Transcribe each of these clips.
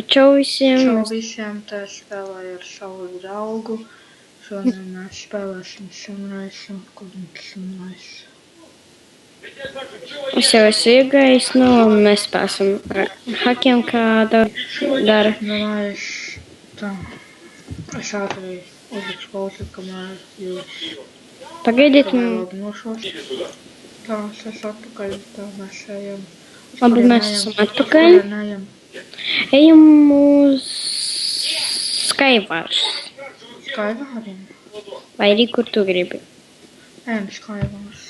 Čau visiem! Čau visiem, tā spēlēju ar savu draugu. Šodien mēs spēlēsim Sunrise un Couldn't Sunrise. Es jau esmu iegājis, un mēs spēsim ar hakiem, kā dara. Domāju, es ātri uzlikšu pauzi, kamēr jūs Pagaidiet, loginošos. Tā, es atpakaļ, tā mēs ejam. Labi, mēs esam atpakaļ. Ejam uz Skywars. Skywāriem? Vai arī kur tu gribi? Ejam Skywars.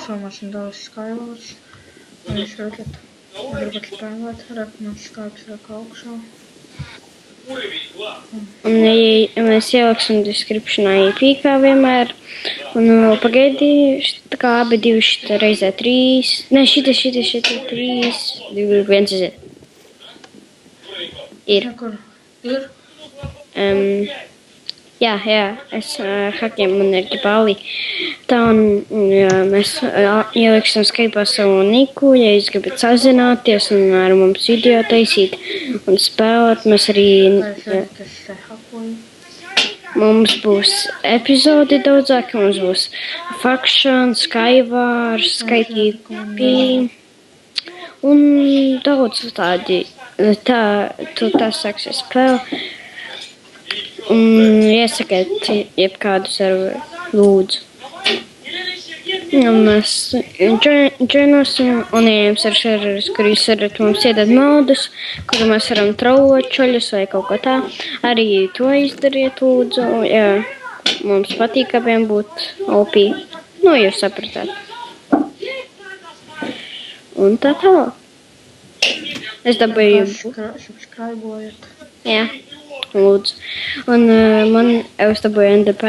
Somāsim daudz Skywars. Un jūs gribat spēlēt, raknās Skypes raka augšā. Un mēs ieliksim descriptionā IP kā vienmēr. Un pagaidi, tā kā abi divi šita reizē 3. Ne, šita 3, 2, 1 aiziet. Ir. Kur? Ir? Jā, es ar hakiem man ir ģipāli. Tā un mēs ieliksim Skype'ā savu niku, ja jūs gribat sazināties un ar mums video taisīt un spēlēt. Mēs arī, mums būs epizodi daudzāk, mums būs Faction, Skywars, Skype un daudz tādi. Tā sāksies spēle. Un iesakiet jebkādu serveru, lūdzu. Un mēs džinosim, un ja jums ir serveris, kur jūs varat mums iedot naudas, kuru mēs varam traulot čoļus vai kaut ko tā, arī to izdariet, lūdzu. Jā, mums patīk abiem būt OP. Nu, jūs sapratāt. Un tā tālāk. Es dabūju. Subscribe-ojiet. Jā, lūdzu. Un es dabūju NDP.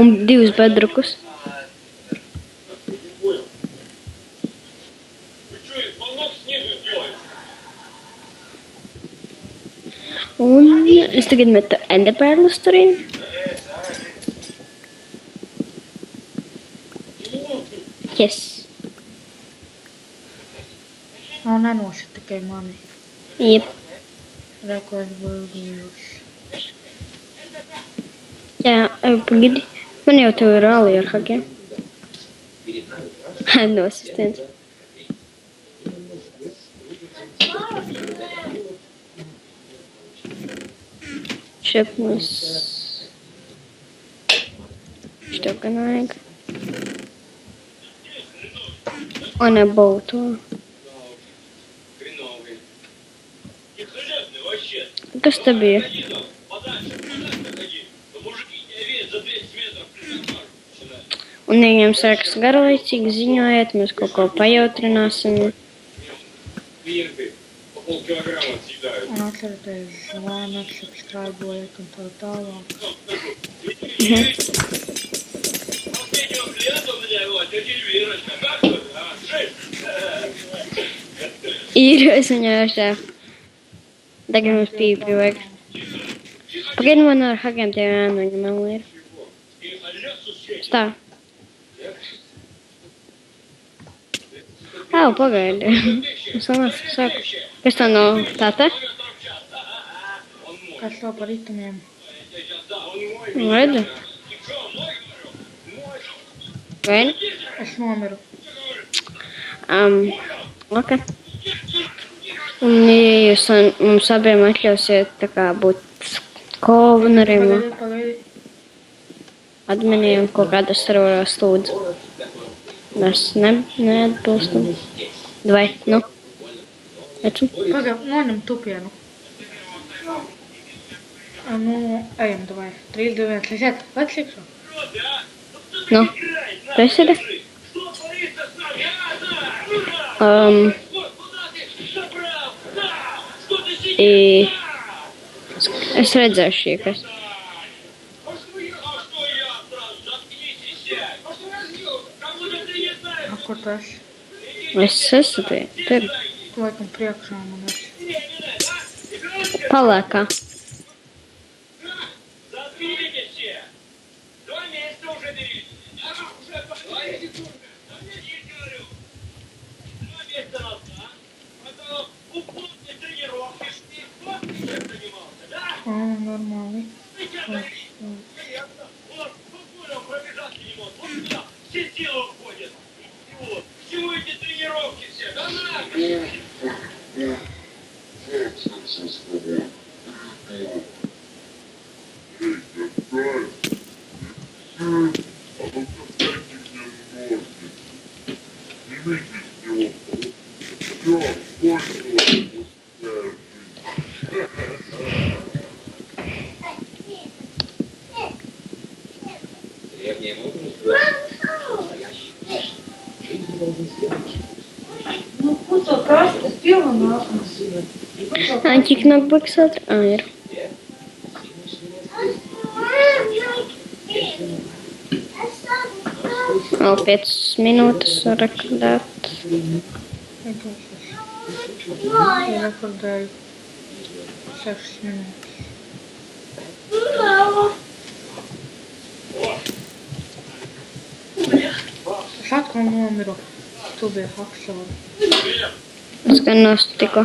Un 2 bedrukus. Un es tagad metu NDP-lus turien. Yes. Nenosit tikai mani. Jep. Reku es bildījos. Jā, pagaidi. Man jau tev ir rāli ar hakiem. No asistents. Šeit mums... Что gan vajag? Un nebūtu. Kas te bija? Un ja jums sākas garlaicīgi, ziņojiet, mēs kaut ko pajautrināsim. Un atcerieties zvanāt, subscribe-ojiet un tā tālāk. Ir, es viņu šā. Tagad mums pīpi vajag. Pagaidi, man ar hakiem tev jānoņem, man ir. Stāv. Pagaidi. Es saku. Kas tā no tāta? Kas tā par itemiem? Vaida? Vaina? Es nomiru. Ok. Un ja jūs mums abiem atļausiet tā kā būt kolonariem, Pagaidi. adminiem kaut kādas serverās lūdzu. Mēs neatbilstam. Vai, nu? Eču? Pagaidi, noņem tupienu. Nu, ejam, davai. 3, 2, 1, aiziet. Atlikšu. Nu, tu esi te? Es redzēšu, ja kas. Kur tu esi? Es esmu te. Tur. Tu laikam priekšā man esi. Palēkā. нормальный. Все силы уходят. Вот. К чему эти тренировки все? Да нафиг! Древняя мудрость Ну, вкусно, просто сделано на Антикнок Боксат. Ir. Vēl 5 minūtes rekordēt. Я rekordēju 6 minūtes. Es atkal nomiru. Tu biji haksāri. Es gan nostiku.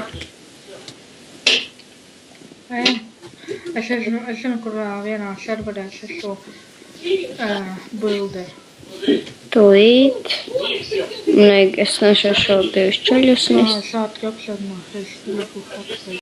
Es zinu, kur vienā serverē es esmu bildi. Tūlīt. Es nešu šo 2 ceļus. Sākt apsarunāt, es būtu haksāri.